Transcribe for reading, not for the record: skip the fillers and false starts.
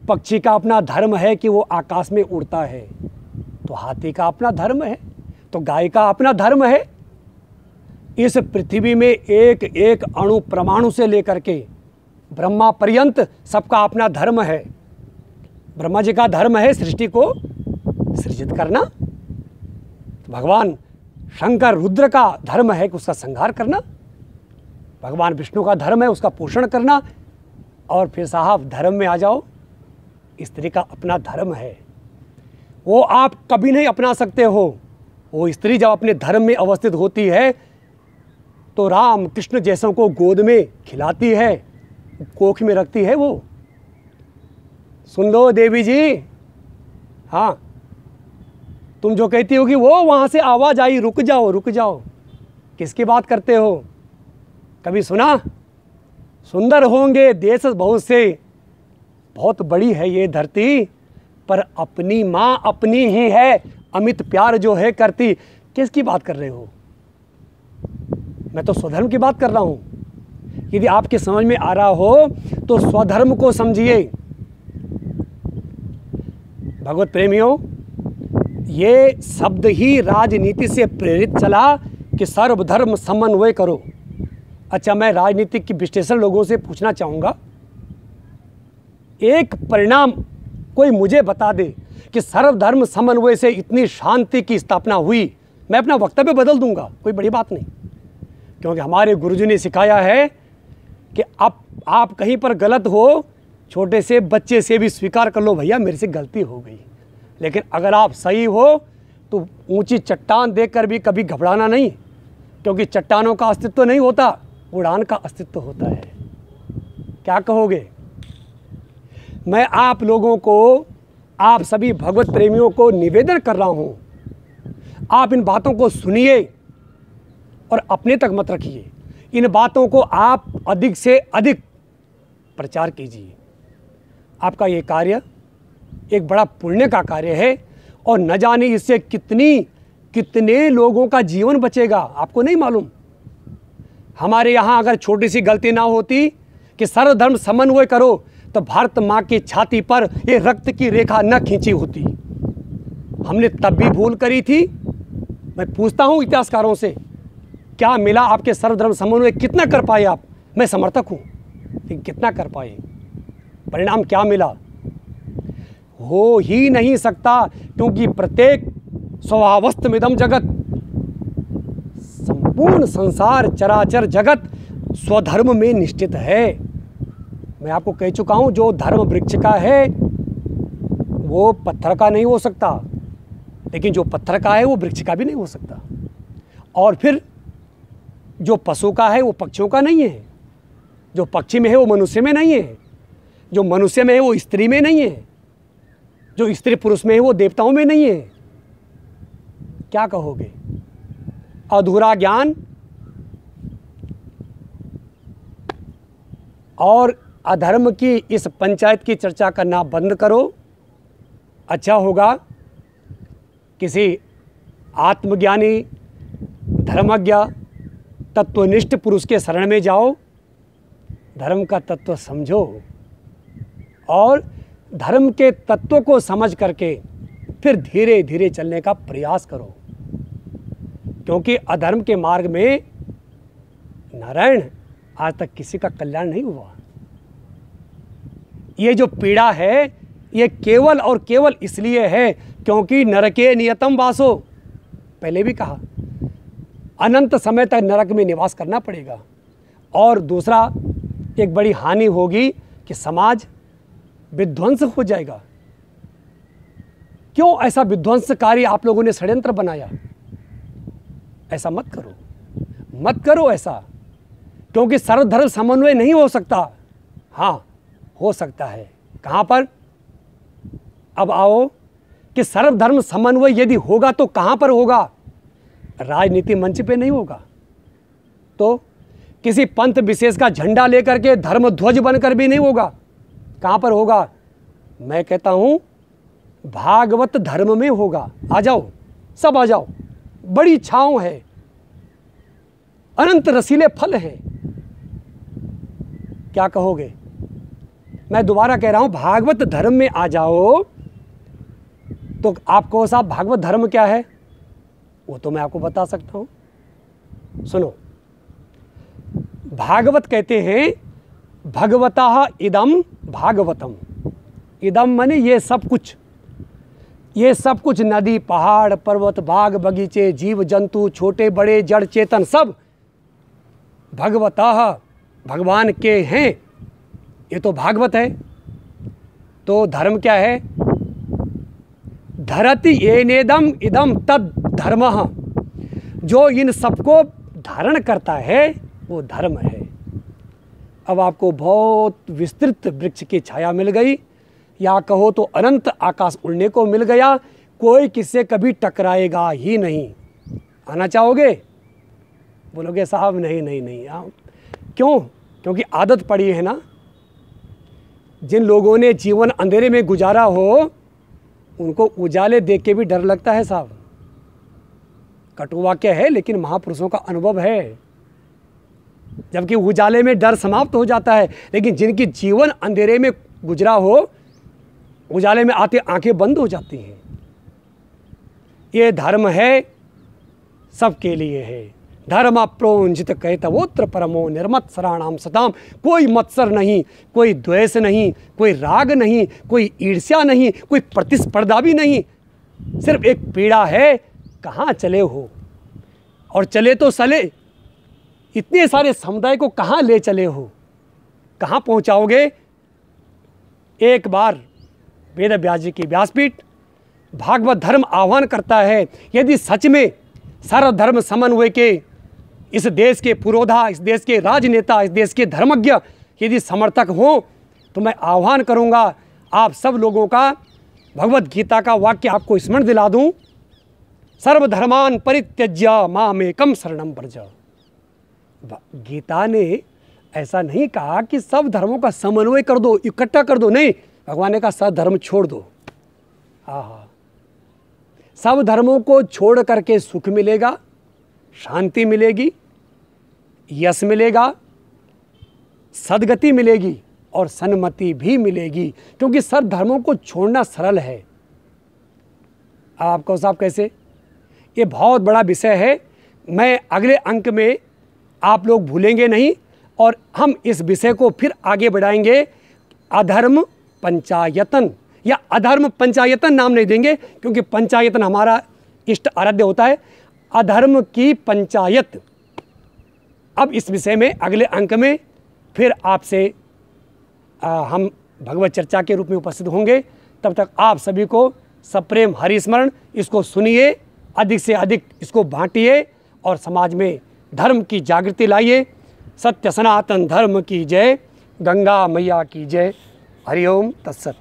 पक्षी का अपना धर्म है कि वो आकाश में उड़ता है, तो हाथी का अपना धर्म है, तो गाय का अपना धर्म है। इस पृथ्वी में एक एक अणु परमाणु से लेकर के ब्रह्मा पर्यंत सबका अपना धर्म है। ब्रह्मा जी का धर्म है सृष्टि को सृजित करना, तो भगवान शंकर रुद्र का धर्म है कि उसका संहार करना, भगवान विष्णु का धर्म है उसका पोषण करना। और फिर साहब धर्म में आ जाओ, स्त्री का अपना धर्म है, वो आप कभी नहीं अपना सकते हो। वो स्त्री जब अपने धर्म में अवस्थित होती है तो राम कृष्ण जैसों को गोद में खिलाती है, कोख में रखती है। वो सुन लो देवी जी, हाँ तुम जो कहती हो कि वो वहाँ से आवाज़ आई रुक जाओ रुक जाओ, किसकी बात करते हो? कभी सुना? सुंदर होंगे देश बहुत से, बहुत बड़ी है ये धरती, पर अपनी माँ अपनी ही है, अमित प्यार जो है करती। किसकी बात कर रहे हो? मैं तो स्वधर्म की बात कर रहा हूँ। यदि आपके समझ में आ रहा हो तो स्वधर्म को समझिए। भगवत प्रेमियों, ये शब्द ही राजनीति से प्रेरित चला कि सर्वधर्म समन्वय करो। अच्छा, मैं राजनीतिक की विश्लेषण लोगों से पूछना चाहूँगा, एक परिणाम कोई मुझे बता दे कि सर्वधर्म समन्वय से इतनी शांति की स्थापना हुई। मैं अपना वक्तव्य बदल दूंगा, कोई बड़ी बात नहीं, क्योंकि हमारे गुरुजी ने सिखाया है कि अब आप कहीं पर गलत हो, छोटे से बच्चे से भी स्वीकार कर लो, भैया मेरे से गलती हो गई। लेकिन अगर आप सही हो तो ऊंची चट्टान देखकर भी कभी घबराना नहीं, क्योंकि चट्टानों का अस्तित्व नहीं होता, उड़ान का अस्तित्व होता है। क्या कहोगे? मैं आप लोगों को, आप सभी भगवत प्रेमियों को निवेदन कर रहा हूं, आप इन बातों को सुनिए और अपने तक मत रखिए। इन बातों को आप अधिक से अधिक प्रचार कीजिए। आपका ये कार्य एक बड़ा पुण्य का कार्य है और न जाने इससे कितने लोगों का जीवन बचेगा, आपको नहीं मालूम। हमारे यहाँ अगर छोटी सी गलती ना होती कि सर्वधर्म समन्वय करो, तो भारत माँ की छाती पर ये रक्त की रेखा न खींची होती। हमने तब भी भूल करी थी। मैं पूछता हूँ इतिहासकारों से, क्या मिला आपके सर्वधर्म समन्वय? कितना कर पाए आप? मैं समर्थक हूँ, लेकिन कितना कर पाए? परिणाम क्या मिला? हो ही नहीं सकता, क्योंकि प्रत्येक स्वभावस्थमिदं जगत, संपूर्ण संसार चराचर जगत स्वधर्म में निष्ठित है। मैं आपको कह चुका हूं, जो धर्म वृक्ष का है वो पत्थर का नहीं हो सकता, लेकिन जो पत्थर का है वो वृक्ष का भी नहीं हो सकता। और फिर जो पशु का है वो पक्षियों का नहीं है, जो पक्षी में है वो मनुष्य में नहीं है, जो मनुष्य में है वो स्त्री में नहीं है, जो स्त्री पुरुष में है वो देवताओं में नहीं है। क्या कहोगे? अधूरा ज्ञान और अधर्म की इस पंचायत की चर्चा करना बंद करो। अच्छा होगा किसी आत्मज्ञानी, धर्मज्ञ, तत्वनिष्ठ पुरुष के शरण में जाओ, धर्म का तत्व समझो और धर्म के तत्व को समझ करके फिर धीरे धीरे चलने का प्रयास करो, क्योंकि अधर्म के मार्ग में नारायण आज तक किसी का कल्याण नहीं हुआ। ये जो पीड़ा है ये केवल और केवल इसलिए है क्योंकि नरके नियतम वासो, पहले भी कहा, अनंत समय तक नरक में निवास करना पड़ेगा। और दूसरा एक बड़ी हानि होगी कि समाज विध्वंस हो जाएगा। क्यों ऐसा विध्वंसकारी आप लोगों ने षड्यंत्र बनाया? ऐसा मत करो, मत करो ऐसा, क्योंकि सर्वधर्म समन्वय नहीं हो सकता। हाँ, हो सकता है। कहाँ पर? अब आओ कि सर्वधर्म समन्वय यदि होगा तो कहाँ पर होगा? राजनीति मंच पे नहीं होगा, तो किसी पंथ विशेष का झंडा लेकर के धर्म ध्वज बनकर भी नहीं होगा। कहाँ पर होगा? मैं कहता हूँ भागवत धर्म में होगा। आ जाओ, सब आ जाओ, बड़ी छाँव है, अनंत रसीले फल हैं। क्या कहोगे? मैं दोबारा कह रहा हूँ, भागवत धर्म में आ जाओ तो आप कहो साहब भागवत धर्म क्या है, वो तो मैं आपको बता सकता हूँ। सुनो, भागवत कहते हैं भगवतः इदम भागवतम। इदम माने ये सब कुछ, ये सब कुछ, नदी पहाड़ पर्वत बाग बगीचे जीव जंतु छोटे बड़े जड़ चेतन सब भगवतः भगवान के हैं, ये तो भागवत है। तो धर्म क्या है? धरति येनेदम इदम तद धर्मः, जो इन सबको धारण करता है वो धर्म है। अब आपको बहुत विस्तृत वृक्ष की छाया मिल गई, या कहो तो अनंत आकाश उड़ने को मिल गया, कोई किससे कभी टकराएगा ही नहीं। आना चाहोगे? बोलोगे साहब नहीं नहीं नहीं। क्यों? क्योंकि आदत पड़ी है ना। जिन लोगों ने जीवन अंधेरे में गुजारा हो उनको उजाले देख के भी डर लगता है साहब। कटु वाक्य है लेकिन महापुरुषों का अनुभव है। जबकि उजाले में डर समाप्त हो जाता है, लेकिन जिनकी जीवन अंधेरे में गुजरा हो उजाले में आते आंखें बंद हो जाती हैं। ये धर्म है, सबके लिए है। धर्म प्रोंजित कहतवोत्र परमो निर्मत्सराणाम सताम। कोई मत्सर नहीं, कोई द्वेष नहीं, कोई राग नहीं, कोई ईर्ष्या नहीं, कोई प्रतिस्पर्धा भी नहीं। सिर्फ एक पीड़ा है, कहाँ चले हो, और चले तो चले, इतने सारे समुदाय को कहाँ ले चले हो, कहाँ पहुँचाओगे। एक बार वेद व्यास जी की व्यासपीठ भागवत धर्म आह्वान करता है, यदि सच में सर्वधर्म समन्वय के इस देश के पुरोधा, इस देश के राजनेता, इस देश के धर्मज्ञ यदि समर्थक हों तो मैं आह्वान करूंगा आप सब लोगों का, भगवत गीता का वाक्य आपको स्मरण दिला दूं, सर्वधर्मान परित्यज्य मामेकम शरणम व्रज। गीता ने ऐसा नहीं कहा कि सब धर्मों का समन्वय कर दो, इकट्ठा कर दो, नहीं। भगवान ने कहा सब धर्म छोड़ दो। हाँ, सब धर्मों को छोड़ करके सुख मिलेगा, शांति मिलेगी, यश मिलेगा, सद्गति मिलेगी और सन्मति भी मिलेगी, क्योंकि सब धर्मों को छोड़ना सरल है। आपको साहब कैसे? ये बहुत बड़ा विषय है। मैं अगले अंक में आप लोग भूलेंगे नहीं, और हम इस विषय को फिर आगे बढ़ाएंगे। अधर्म पंचायतन, या अधर्म पंचायतन नाम नहीं देंगे, क्योंकि पंचायतन हमारा इष्ट आराध्य होता है। अधर्म की पंचायत। अब इस विषय में अगले अंक में फिर आपसे हम भगवत चर्चा के रूप में उपस्थित होंगे। तब तक आप सभी को सप्रेम हरिस्मरण, इसको सुनिए, अधिक से अधिक इसको बांटिए और समाज में धर्म की जागृति लाइए। सत्य सनातन धर्म की जय, गंगा मैया की जय। हरिओम तत्सत।